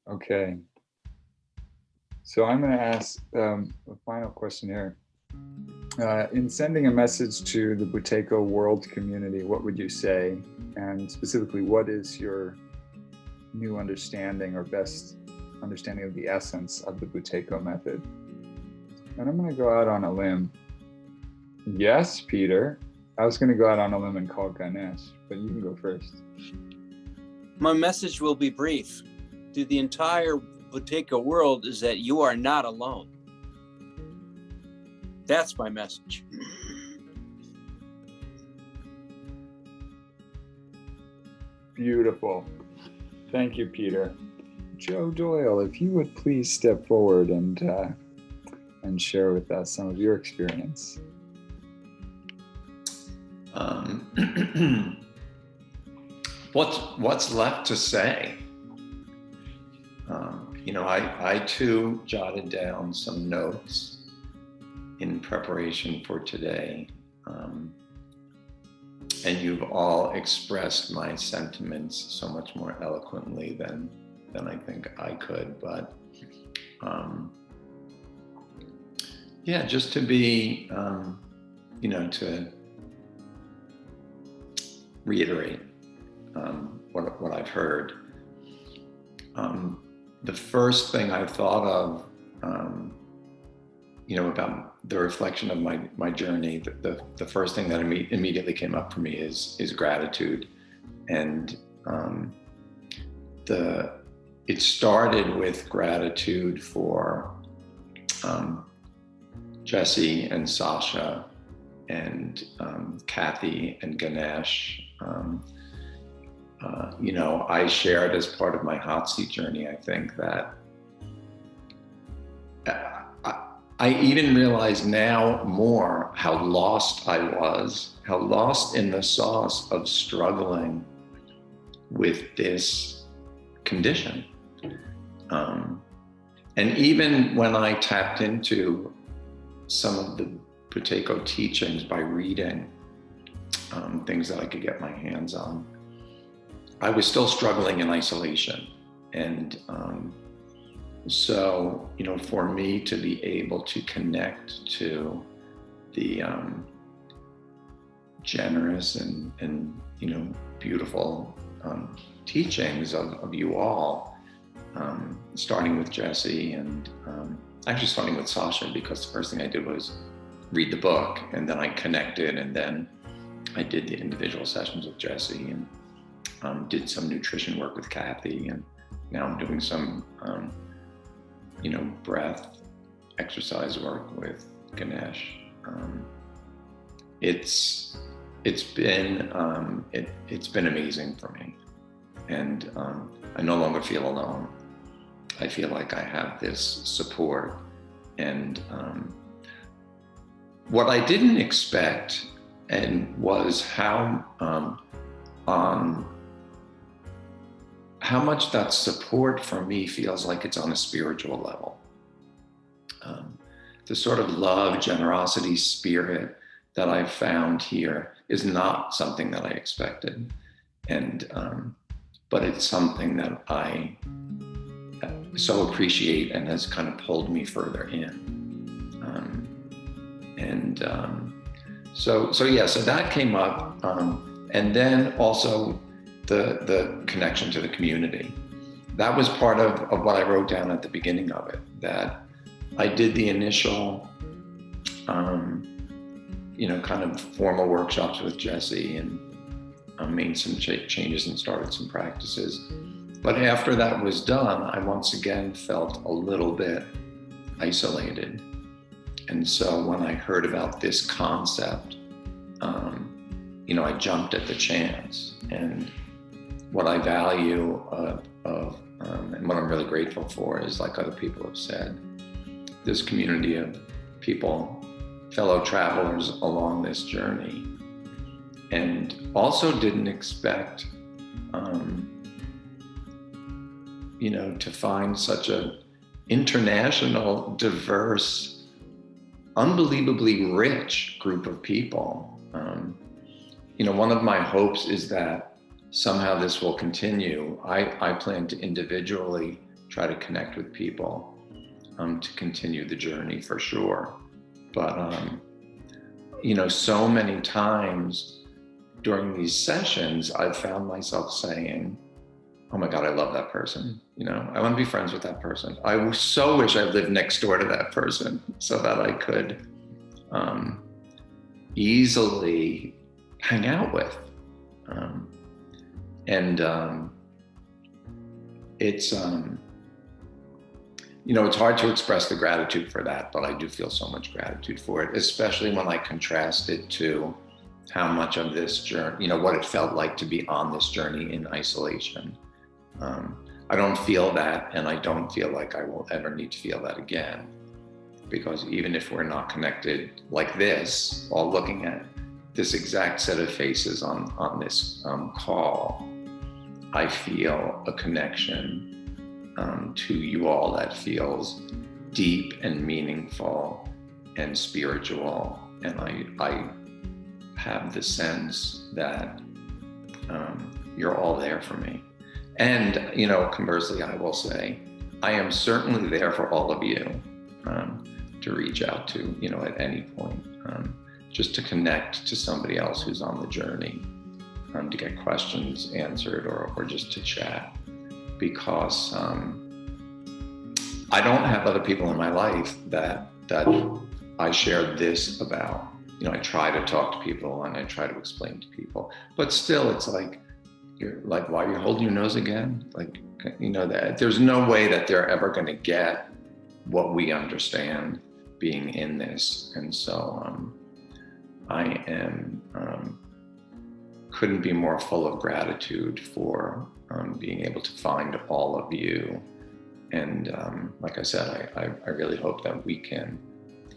Okay. So I'm going to ask a final question here. In sending a message to the Buteyko world community, what would you say? And specifically, what is your new understanding or best understanding of the essence of the Buteyko method? And I'm going to go out on a limb. Yes, Peter. I was going to go out on a limb and call Ganesh, but you can go first. My message will be brief. To the entire Buteyko world is that you are not alone. That's my message. Beautiful. Thank you, Peter. Joe Doyle, if you would please step forward and share with us some of your experience. What's left to say? I too jotted down some notes in preparation for today. And you've all expressed my sentiments so much more eloquently than I think I could. But just to be, to reiterate what I've heard. The first thing I thought of, about the reflection of my journey, the first thing that immediately came up for me is gratitude. And it started with gratitude for Jesse and Sasha and Kathy and Ganesh. I shared as part of my hot seat journey, I think that I even realize now more how lost I was, how lost in the sauce of struggling with this condition. And even when I tapped into some of the Buteyko teachings by reading things that I could get my hands on, I was still struggling in isolation. And so, for me to be able to connect to the generous and beautiful teachings of you all, starting with Jesse and actually starting with Sasha, because the first thing I did was read the book, and then I connected, and then I did the individual sessions with Jesse, and did some nutrition work with Kathy, and now I'm doing some breath exercise work with Ganesh. It's been amazing for me, and I no longer feel alone. I feel like I have this support, and what I didn't expect was how much that support for me feels like it's on a spiritual level. The sort of love, generosity, spirit that I've found here is not something that I expected. And, but it's something that I so appreciate and has kind of pulled me further in. So that came up. And then also the connection to the community. That was part of what I wrote down at the beginning of it, that I did the initial, kind of formal workshops with Jesse, and made some changes and started some practices. But after that was done, I once again felt a little bit isolated. And so when I heard about this concept, I jumped at the chance. And what I value and what I'm really grateful for is, like other people have said, this community of people, fellow travelers along this journey, and also didn't expect, to find such an international, diverse, unbelievably rich group of people. One of my hopes is that somehow this will continue. I plan to individually try to connect with people to continue the journey for sure. But, you know, so many times during these sessions, I've found myself saying, oh my God, I love that person. You know, I want to be friends with that person. I so wish I lived next door to that person so that I could easily hang out with. It's, you know, it's hard to express the gratitude for that, but I do feel so much gratitude for it, especially when I contrast it to how much of this journey, you know, what it felt like to be on this journey in isolation. I don't feel that, and I don't feel like I will ever need to feel that again, because even if we're not connected like this, all looking at this exact set of faces on this call, I feel a connection to you all that feels deep and meaningful and spiritual. And I have the sense that you're all there for me. And, you know, conversely, I will say, I am certainly there for all of you to reach out to, you know, at any point, just to connect to somebody else who's on the journey, to get questions answered or just to chat. Because I don't have other people in my life that I share this about. You know, I try to talk to people and I try to explain to people, but still it's like, you're like, why are you holding your nose again? Like, you know, that there's no way that they're ever going to get what we understand being in this. And so I am, couldn't be more full of gratitude for being able to find all of you. And like I said, I really hope that we can,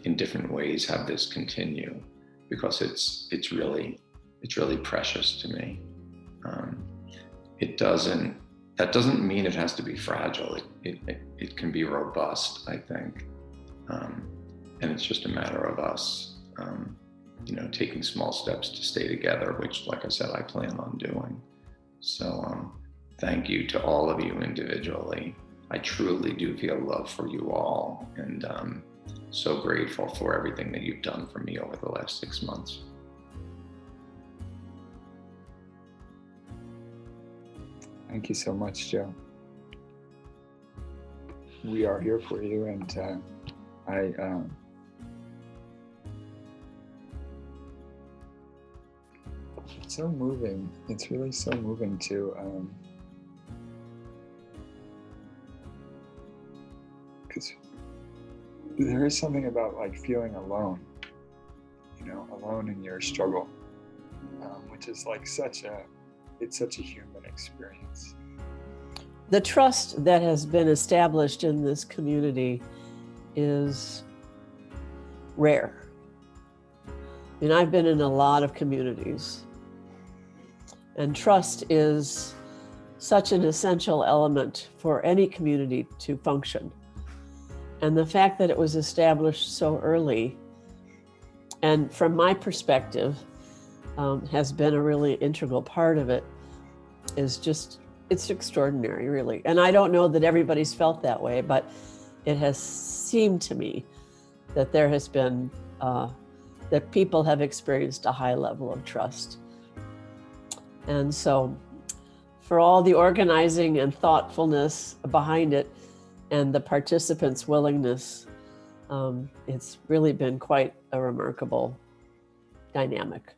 in different ways, have this continue, because it's really precious to me. That doesn't mean it has to be fragile. It can be robust, I think. And it's just a matter of us, you know, taking small steps to stay together, which, like I said, I plan on doing. So thank you to all of you individually. I truly do feel love for you all, and so grateful for everything that you've done for me over the last 6 months. Thank you so much, Joe. We are here for you, and it's so moving. It's really so moving to, because there is something about like feeling alone, you know, alone in your struggle, which is like it's such a human experience. The trust that has been established in this community is rare. I mean, I've been in a lot of communities, and trust is such an essential element for any community to function. And the fact that it was established so early, and from my perspective, has been a really integral part of it, is just, it's extraordinary, really. And I don't know that everybody's felt that way, but it has seemed to me that there has been, that people have experienced a high level of trust. And so for all the organizing and thoughtfulness behind it and the participants' willingness, it's really been quite a remarkable dynamic.